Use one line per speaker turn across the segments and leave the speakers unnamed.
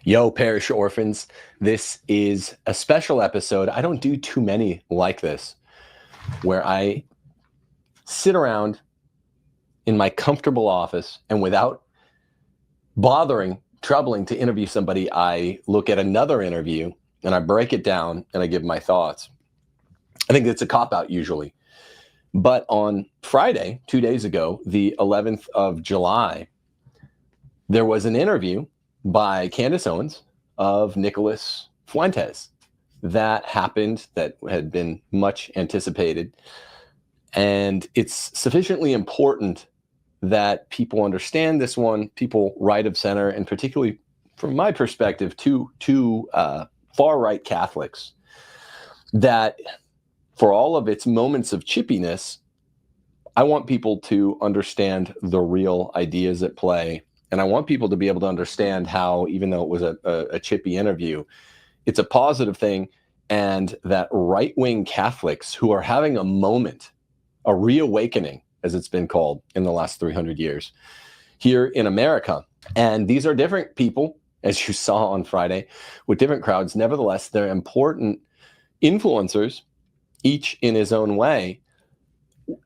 Yo, parish orphans, this is a special episode. I don't do too many like this, where I sit around in my comfortable office and without troubling to interview somebody, I look at another interview and I break it down and I give my thoughts. I think it's a cop-out usually. But on Friday, 2 days ago, the 11th of July, there was an interview by Candace Owens of Nicholas Fuentes that happened, that had been much anticipated. And it's sufficiently important that people understand this one, people right of center, and particularly from my perspective, two far-right Catholics, that for all of its moments of chippiness, I want people to understand the real ideas at play. And I want people to be able to understand how, even though it was a chippy interview, it's a positive thing, and that right-wing Catholics who are having a moment, a reawakening, as it's been called in the last 300 years here in America. And these are different people, as you saw on Friday, with different crowds. Nevertheless, they're important influencers, each in his own way,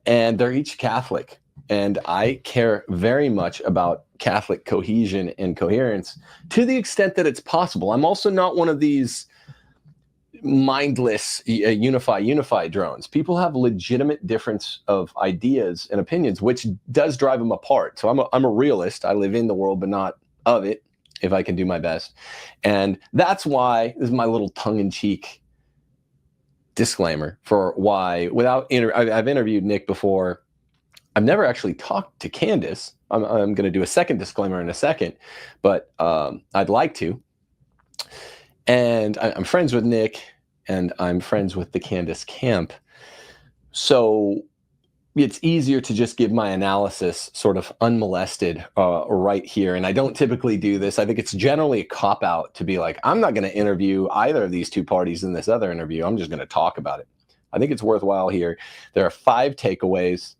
and they're each Catholic. And I care very much about Catholic cohesion and coherence to the extent that it's possible. I'm also not one of these mindless unify drones. People have legitimate difference of ideas and opinions, which does drive them apart. So I'm a realist. I live in the world, but not of it, if I can do my best. And that's why, this is my little tongue-in-cheek disclaimer for why, I've interviewed Nick before. I've never actually talked to Candace. I'm going to do a second disclaimer in a second, but I'd like to. And I'm friends with Nick, and I'm friends with the Candace camp. So it's easier to just give my analysis sort of unmolested right here. And I don't typically do this. I think it's generally a cop-out to be like, I'm not going to interview either of these two parties in this other interview. I'm just going to talk about it. I think it's worthwhile here. There are 5 takeaways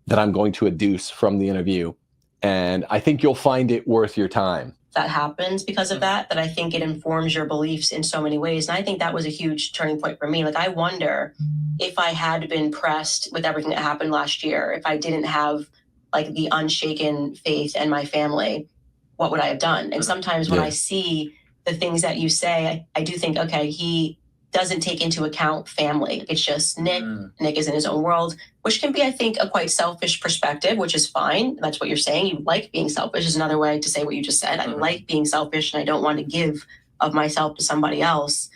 that I'm going to adduce from the interview, and I think you'll find it worth your time.
That happens because of that I think it informs your beliefs in so many ways. And I think that was a huge turning point for me. Like, I wonder if I had been pressed with everything that happened last year, if I didn't have like the unshaken faith in my family, what would I have done? And sometimes when I see the things that you say, I do think, okay, he doesn't take into account family. It's just Nick. Nick is in his own world, which can be, I think, a quite selfish perspective, which is fine. That's what you're saying. You like being selfish is another way to say what you just said. I like being selfish and I don't want to give of myself to somebody else.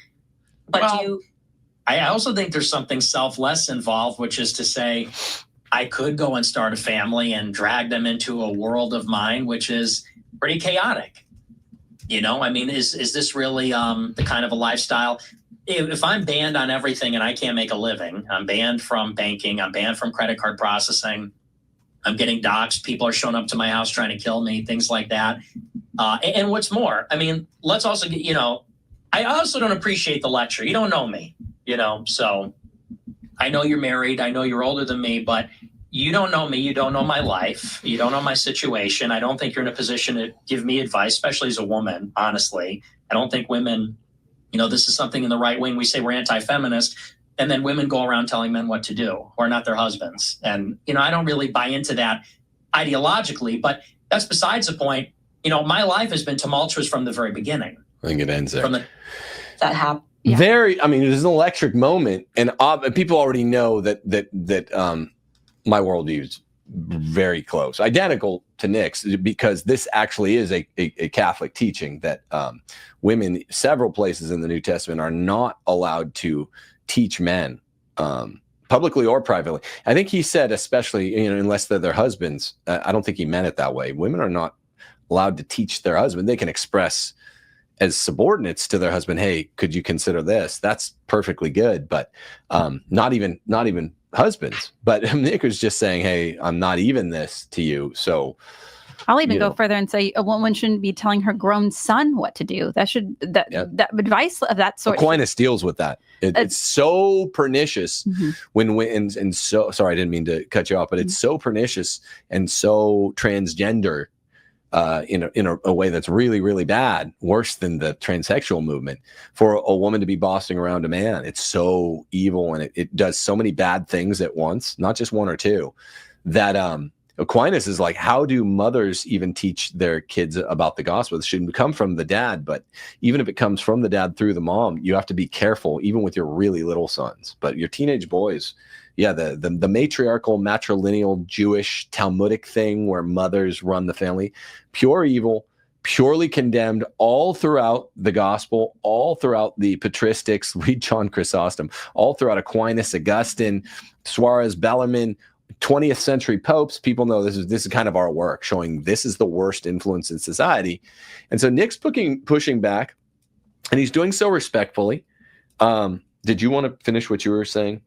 But
I also think there's something selfless involved, which is to say, I could go and start a family and drag them into a world of mine, which is pretty chaotic. You know, I mean, is this really the kind of a lifestyle? If I'm banned on everything and I can't make a living, I'm banned from banking, I'm banned from credit card processing, I'm getting doxxed, people are showing up to my house trying to kill me, things like that. And what's more, I mean, let's also get, I also don't appreciate the lecture. You don't know me, so I know you're married, I know you're older than me, but you don't know me, you don't know my life, you don't know my situation. I don't think you're in a position to give me advice, especially as a woman, honestly. I don't think women... this is something in the right wing. We say we're anti-feminist, and then women go around telling men what to do, who are not their husbands. And, I don't really buy into that ideologically, but that's besides the point. My life has been tumultuous from the very beginning.
I think it ends there.
That happened.
Yeah. There's an electric moment, and people already know that my worldview is very close, identical to Nick's, because this actually is a Catholic teaching that women, several places in the New Testament, are not allowed to teach men publicly or privately. I think he said, especially, unless they're their husbands. I don't think he meant it that way. Women are not allowed to teach their husband. They can express as subordinates to their husband, hey, could you consider this? That's perfectly good, but not even husbands. But Nick was just saying, hey, I'm not even this to you. So
I'll even go further and say a woman shouldn't be telling her grown son what to do. That advice of that sort.
Aquinas deals with that. It's so pernicious and so, sorry, I didn't mean to cut you off, but it's so pernicious and so transgender in a way that's really, really bad, worse than the transsexual movement. For a woman to be bossing around a man, it's so evil, and it does so many bad things at once, not just one or two, that Aquinas is like, how do mothers even teach their kids about the gospel? It shouldn't come from the dad, but even if it comes from the dad through the mom, you have to be careful, even with your really little sons. But your teenage boys, yeah, the matriarchal, matrilineal, Jewish, Talmudic thing where mothers run the family, pure evil, purely condemned all throughout the gospel, all throughout the patristics, read John Chrysostom, all throughout Aquinas, Augustine, Suarez, Bellarmine, 20th century popes. People know this is kind of our work, showing this is the worst influence in society. And so Nick's pushing back, and he's doing so respectfully. Did you want to finish what you were saying?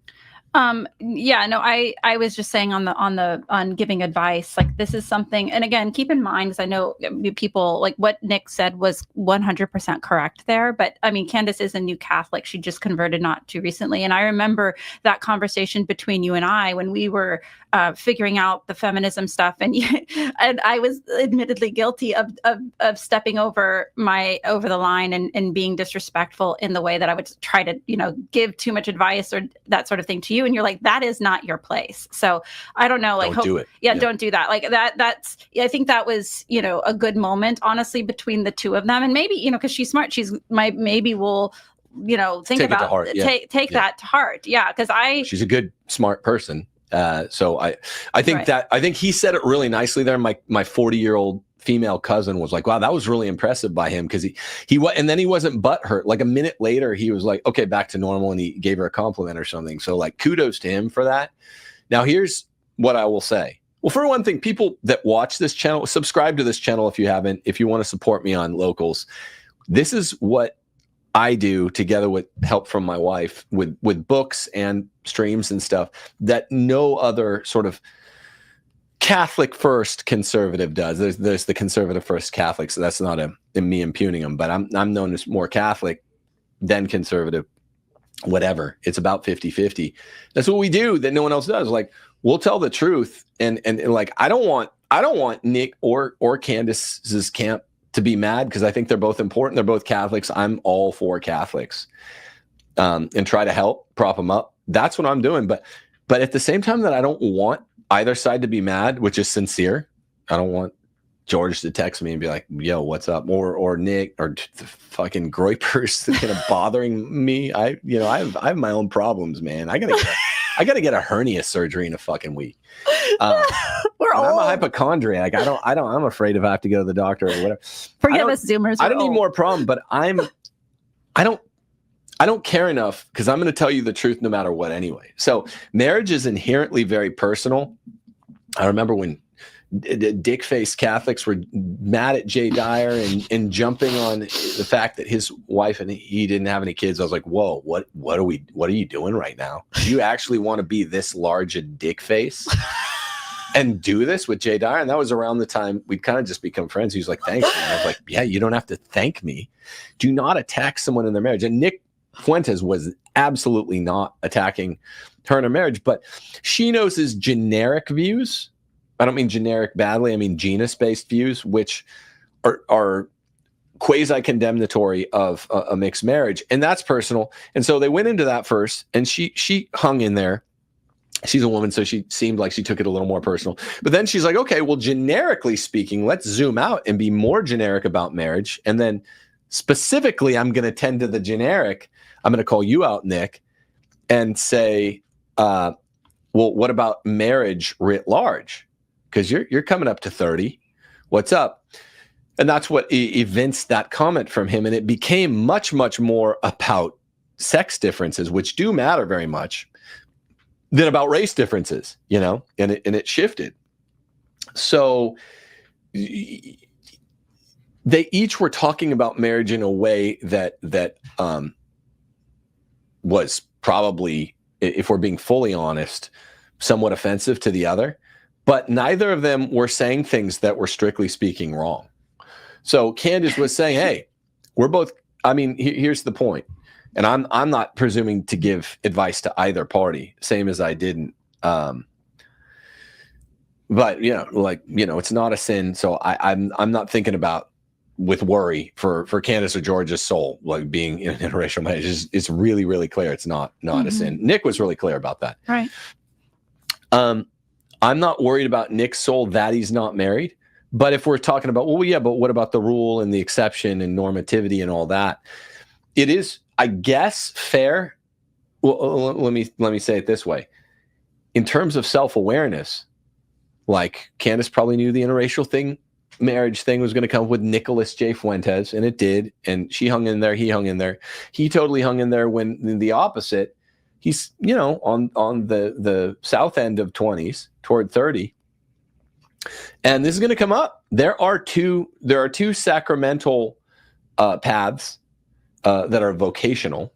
Yeah, no, I was just saying on giving advice, like this is something, and again, keep in mind, because I know people, like what Nick said was 100% correct there, but I mean, Candace is a new Catholic. She just converted not too recently. And I remember that conversation between you and I when we were figuring out the feminism stuff, and I was admittedly guilty of stepping over the line and being disrespectful in the way that I would try to, give too much advice or that sort of thing to you. And you're like, that is not your place. So I don't know, like,
don't do it.
Yeah, don't do that. Like that's, I think that was, a good moment, honestly, between the two of them. And maybe, because she's smart, maybe we'll, think
take
about
it to heart. Yeah.
Take that to heart. Yeah. Cause she's
a good, smart person. So I think
right.
I think he said it really nicely there. My 40-year-old female cousin was like, wow, that was really impressive by him. Cause and then he wasn't butthurt. Like a minute later, he was like, okay, back to normal. And he gave her a compliment or something. So like, kudos to him for that. Now here's what I will say. Well, for one thing, people that watch this channel, subscribe to this channel if you haven't, if you want to support me on Locals. This is what I do together with help from my wife with books and streams and stuff that no other sort of Catholic first conservative does. There's the conservative first Catholic, so that's not me impugning them, but I'm known as more Catholic than conservative, whatever. It's about 50-50. That's what we do that no one else does. Like, we'll tell the truth, and like I don't want Nick or Candace's camp to be mad, because I think they're both important. They're both Catholics. I'm all for Catholics, and try to help prop them up. That's what I'm doing. But at the same time that I don't want either side to be mad, which is sincere. I don't want George to text me and be like, yo, what's up? Or Nick or the fucking Groypers bothering me. I have my own problems, man. I gotta get a hernia surgery in a fucking week. I'm a hypochondriac. I'm afraid if I have to go to the doctor or whatever.
Forgive us, Zoomers.
I don't need more problem, but I don't care enough, because I'm going to tell you the truth no matter what anyway. So marriage is inherently very personal. I remember when dick-faced Catholics were mad at Jay Dyer and jumping on the fact that his wife and he didn't have any kids. I was like, whoa, what are you doing right now? Do you actually want to be this large a dick face and do this with Jay Dyer? And that was around the time we'd kind of just become friends. He was like, thanks, man. I was like, yeah, you don't have to thank me. Do not attack someone in their marriage. And Nick Fuentes was absolutely not attacking her in her marriage, but she knows his generic views. I don't mean generic badly. I mean genus-based views, which are quasi-condemnatory of a mixed marriage, and that's personal. And so they went into that first, and she hung in there. She's a woman, so she seemed like she took it a little more personal. But then she's like, okay, well, generically speaking, let's zoom out and be more generic about marriage. And then specifically, I'm going to tend to the generic. I'm going to call you out, Nick, and say, well, what about marriage writ large? Because you're coming up to 30. What's up? And that's what evinced that comment from him. And it became much, much more about sex differences, which do matter very much, than about race differences, and it shifted. So they each were talking about marriage in a way that was probably, if we're being fully honest, somewhat offensive to the other. But neither of them were saying things that were strictly speaking wrong. So Candace was saying, hey, we're both, here's the point. And I'm not presuming to give advice to either party, same as I didn't but it's not a sin. So I'm not thinking about with worry for Candace or George's soul, like being in an interracial marriage. It's really, really clear. It's not a sin. Nick was really clear about that.
Right.
I'm not worried about Nick's soul that he's not married. But if we're talking about, but what about the rule and the exception and normativity and all that? It is, I guess, fair. Well, let me say it this way. In terms of self-awareness, like Candace probably knew the interracial marriage thing was going to come with Nicholas J. Fuentes, and it did. And she hung in there. He hung in there. He totally hung in there when the opposite. He's, on the south end of 20s toward 30. And this is going to come up. There are two sacramental paths that are vocational.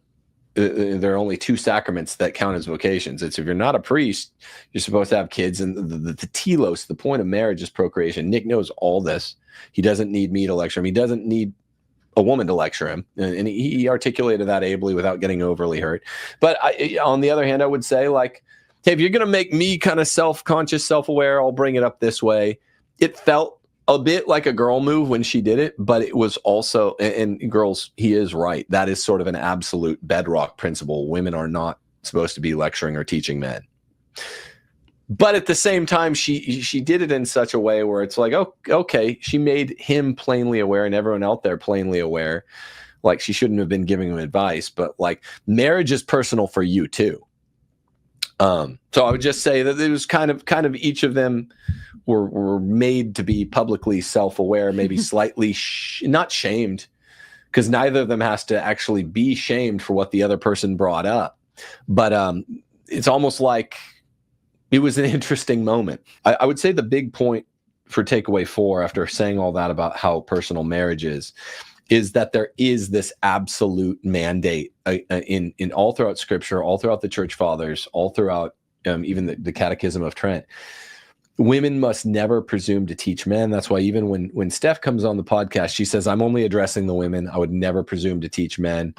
There are only two sacraments that count as vocations. It's if you're not a priest, you're supposed to have kids. And the telos, the point of marriage is procreation. Nick knows all this. He doesn't need me to lecture him. He doesn't need a woman to lecture him. And he articulated that ably without getting overly hurt. But on the other hand, I would say, like, hey, if you're going to make me kind of self-conscious, self-aware, I'll bring it up this way. It felt a bit like a girl move when she did it, but it was also, and girls, he is right. That is sort of an absolute bedrock principle. Women are not supposed to be lecturing or teaching men. But at the same time, she did it in such a way where it's like, oh, okay, she made him plainly aware and everyone out there plainly aware. Like, she shouldn't have been giving him advice, but like, marriage is personal for you too. So I would just say that it was kind of each of them were made to be publicly self-aware, maybe slightly not shamed, because neither of them has to actually be shamed for what the other person brought up. But it's almost like it was an interesting moment. I would say the big point for takeaway 4, after saying all that about how personal marriage is that there is this absolute mandate in all throughout Scripture, all throughout the Church Fathers, all throughout even the Catechism of Trent. Women must never presume to teach men. That's why even when Steph comes on the podcast, she says, I'm only addressing the women. I would never presume to teach men.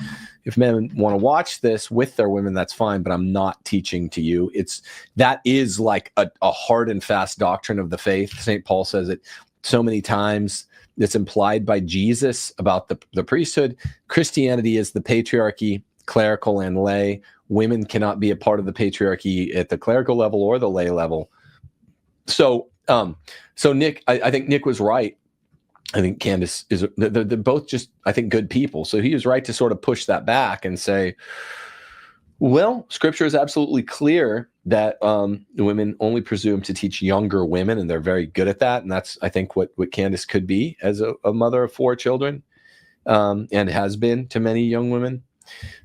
If men want to watch this with their women, that's fine, but I'm not teaching to you. That is like a hard and fast doctrine of the faith. St. Paul says it so many times. It's implied by Jesus about the priesthood. Christianity is the patriarchy, clerical and lay. Women cannot be a part of the patriarchy at the clerical level or the lay level. So Nick, I think Nick was right. I think Candace they're both just, I think, good people. So he was right to sort of push that back and say, well, Scripture is absolutely clear that women only presume to teach younger women, and they're very good at that. And that's, I think, what Candace could be as a mother of 4 children, and has been to many young women.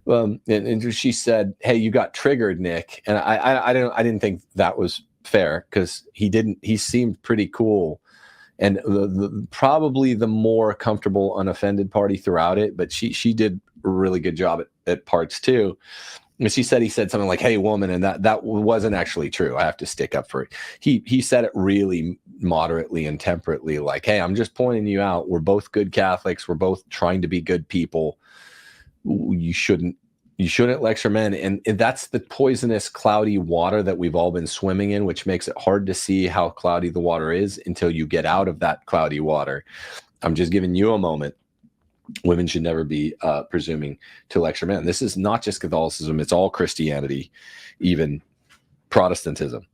And she said, "Hey, you got triggered, Nick," and I didn't think that was fair, because he seemed pretty cool, and probably the more comfortable, unoffended party throughout it. But she did a really good job at parts too. And he said something like, "Hey, woman," and that wasn't actually true. I have to stick up for it. He said it really moderately and temperately, like, "Hey, I'm just pointing you out. We're both good Catholics. We're both trying to be good people. You shouldn't lecture men." And that's the poisonous, cloudy water that we've all been swimming in, which makes it hard to see how cloudy the water is until you get out of that cloudy water. I'm just giving you a moment. Women should never be presuming to lecture men. This is not just Catholicism. It's all Christianity, even Protestantism.